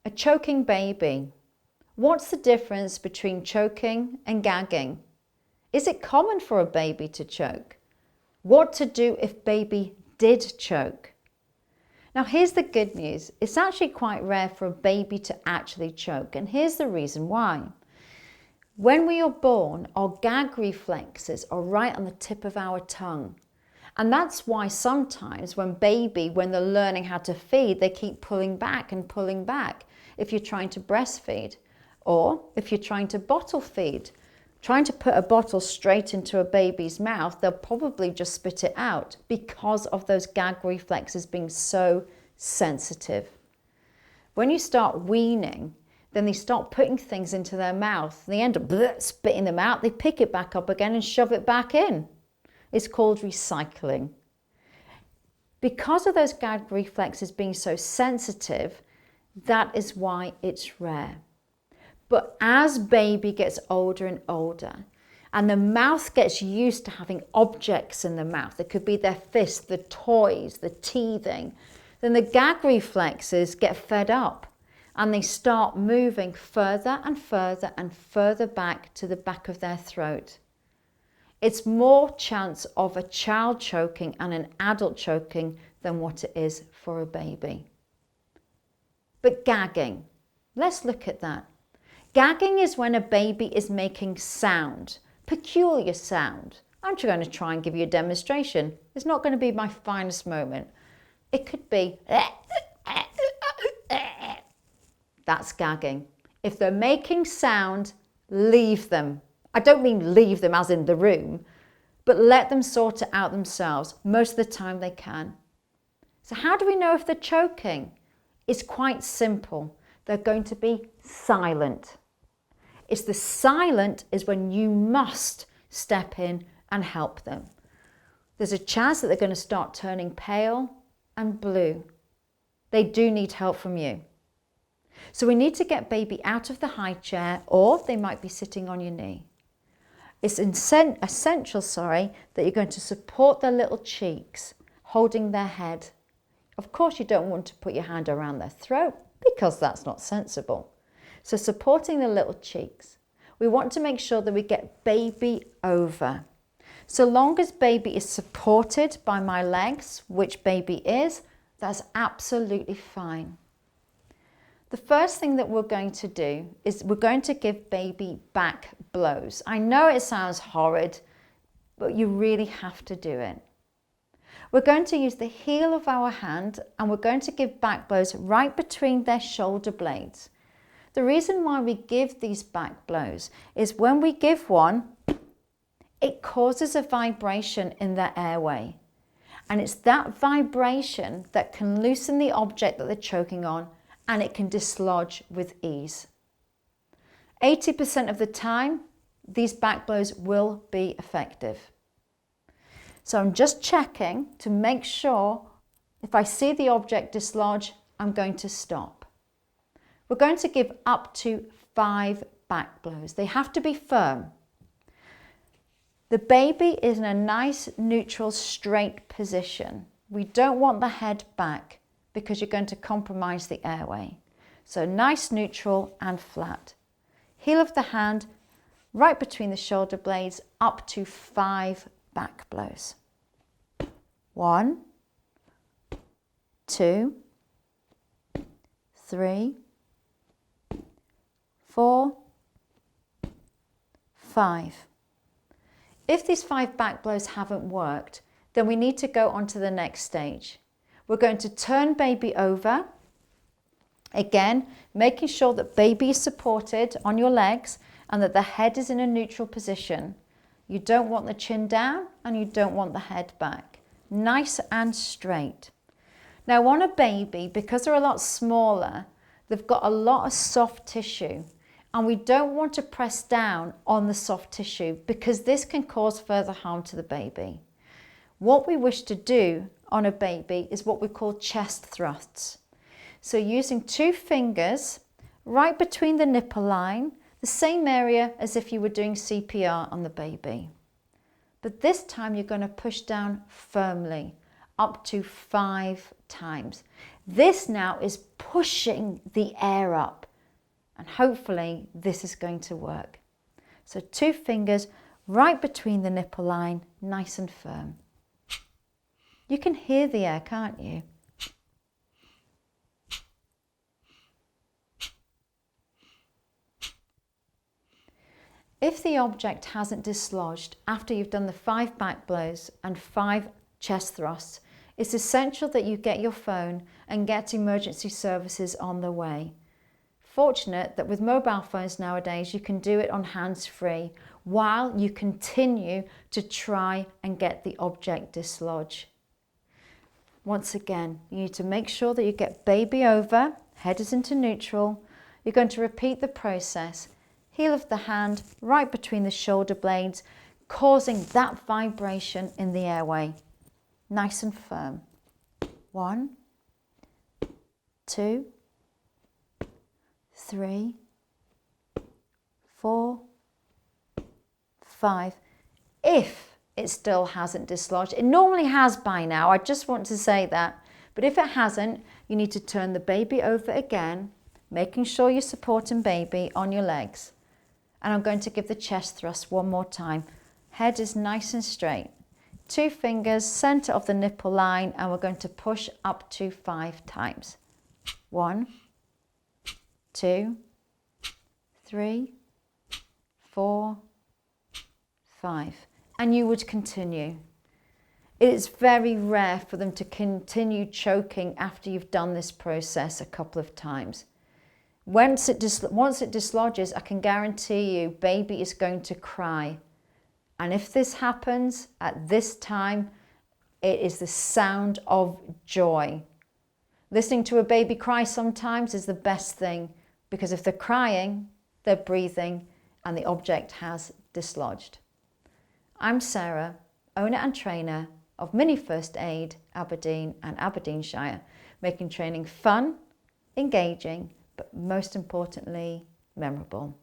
A choking baby. What's the difference between choking and gagging? Is it common for a baby to choke? What to do if baby did choke? Now here's the good news. It's actually quite rare for a baby to actually choke, and here's the reason why. When we are born, our gag reflexes are right on the tip of our tongue. And that's why sometimes when they're learning how to feed, they keep pulling back and pulling back. If you're trying to breastfeed, or if you're trying to bottle feed, trying to put a bottle straight into a baby's mouth, they'll probably just spit it out because of those gag reflexes being so sensitive. When you start weaning, then they start putting things into their mouth. They end up spitting them out. They pick it back up again and shove it back in. It's called recycling. Because of those gag reflexes being so sensitive, that is why it's rare. But as baby gets older and older, and the mouth gets used to having objects in the mouth, it could be their fists, the toys, the teething, then the gag reflexes get fed up and they start moving further and further and further back to the back of their throat. It's more chance of a child choking and an adult choking than what it is for a baby. But gagging, let's look at that. Gagging is when a baby is making sound, peculiar sound. I'm just going to try and give you a demonstration. It's not going to be my finest moment. It could be, that's gagging. If they're making sound, leave them. I don't mean leave them as in the room, but let them sort it out themselves. Most of the time they can. So how do we know if they're choking? It's quite simple. They're going to be silent. It's the silent is when you must step in and help them. There's a chance that they're going to start turning pale and blue. They do need help from you. So we need to get baby out of the high chair, or they might be sitting on your knee. It's essential, that you're going to support their little cheeks, holding their head. Of course, you don't want to put your hand around their throat because that's not sensible. So supporting the little cheeks. We want to make sure that we get baby over. So long as baby is supported by my legs, which baby is, that's absolutely fine. The first thing that we're going to do is we're going to give baby back blows. I know it sounds horrid, but you really have to do it. We're going to use the heel of our hand and we're going to give back blows right between their shoulder blades. The reason why we give these back blows is when we give one, it causes a vibration in their airway. And it's that vibration that can loosen the object that they're choking on, and it can dislodge with ease. 80% of the time, these back blows will be effective. So I'm just checking to make sure if I see the object dislodge, I'm going to stop. We're going to give up to 5 back blows. They have to be firm. The baby is in a nice, neutral, straight position. We don't want the head back because you're going to compromise the airway. So nice, neutral and flat. Heel of the hand right between the shoulder blades, up to 5 back blows. 1, 2, 3, 4, 5. If these 5 back blows haven't worked, then we need to go on to the next stage. We're going to turn baby over. Again, making sure that baby is supported on your legs and that the head is in a neutral position. You don't want the chin down and you don't want the head back. Nice and straight. Now on a baby, because they're a lot smaller, they've got a lot of soft tissue. And we don't want to press down on the soft tissue because this can cause further harm to the baby. What we wish to do on a baby is what we call chest thrusts. So using 2 fingers right between the nipple line, the same area as if you were doing CPR on the baby. But this time you're going to push down firmly, up to 5 times. This now is pushing the air up, and hopefully this is going to work. So 2 fingers right between the nipple line, nice and firm. You can hear the air, can't you? If the object hasn't dislodged after you've done the 5 back blows and 5 chest thrusts, it's essential that you get your phone and get emergency services on the way. Fortunate that with mobile phones nowadays, you can do it on hands-free while you continue to try and get the object dislodged. Once again, you need to make sure that you get baby over, head is into neutral. You're going to repeat the process. Heel of the hand right between the shoulder blades, causing that vibration in the airway. Nice and firm. 1, 2, 3, 4, 5. If it still hasn't dislodged, it normally has by now, I just want to say that, but if it hasn't, you need to turn the baby over again, making sure you're supporting baby on your legs. And I'm going to give the chest thrust one more time. Head is nice and straight. 2 fingers, center of the nipple line, and we're going to push up to 5 times. 1, 2, 3, 4, 5. And you would continue. It is very rare for them to continue choking after you've done this process a couple of times. Once it dislodges, I can guarantee you baby is going to cry. And if this happens at this time, it is the sound of joy. Listening to a baby cry sometimes is the best thing, because if they're crying, they're breathing and the object has dislodged. I'm Sarah, owner and trainer of Mini First Aid Aberdeen and Aberdeenshire, making training fun, engaging, but most importantly, memorable.